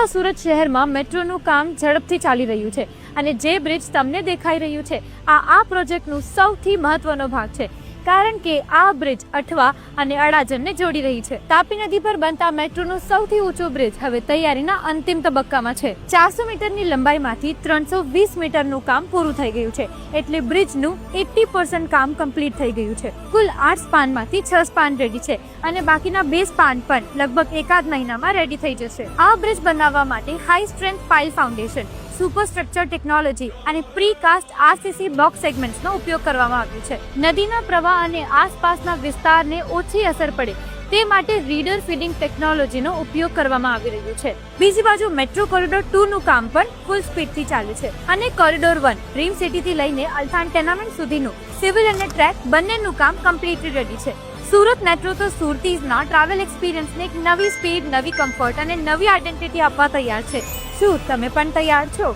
હાલમાં સુરત શહેરમાં મેટ્રોનું કામ ઝડપથી ચાલી રહ્યું છે અને જે બ્રિજ તમને દેખાઈ રહ્યું છે આ પ્રોજેક્ટનું સૌથી મહત્વનો ભાગ છે, કારણ કે આ બ્રિજ અઠવા અને અડાજણને જોડી રહી છે. તાપી નદી પર બનતા મેટ્રોનું સૌથી ઊંચું બ્રિજ હવે તૈયારીના અંતિમ તબક્કામાં છે. 400 મીટરની લંબાઈમાંથી 320 મીટરનું કામ પૂરું થઈ ગયું છે, એટલે બ્રિજનું 80% કામ કમ્પ્લીટ થઈ ગયું છે. કુલ 8 સ્પાનમાંથી 6 સ્પાન રેડી છે અને બાકીના 2 સ્પાન પણ લગભગ એકાદ મહિનામાં રેડી થઈ જશે. આ બ્રિજ બનાવવા માટે high strength pile foundation, super structure technology અને પ્રીકાસ્ટ આરસીસી બ્લોક સેગમેન્ટ્સનો ઉપયોગ કરવામાં આવ્યો છે. નદીના પ્રવાહ અને આસપાસના વિસ્તારને ઓછી અસર પડે તે માટે રીડર ફીડિંગ ટેકનોલોજીનો ઉપયોગ કરવામાં આવી રહ્યો છે. બીજી બાજુ મેટ્રો કોરિડોર 2 નું કામ પણ ફૂલ સ્પીડથી ચાલે છે અને કોરિડોર 1 ડ્રીમ સિટીથી લઈને અલ્થાન ટેનામેન્ટ સુધીનું સિવિલ અને ટ્રેક બંનેનું કામ કમ્પ્લીટલી રેડી છે. સુરત મેટ્રો તો સુરતીઝના ટ્રાવેલ એક્સપિરિયન્સને એક નવી સ્પીડ, નવી કમ્ફર્ટ અને નવી આઈડેન્ટિટી આપવા તૈયાર છે. શું તમે પણ તૈયાર છો?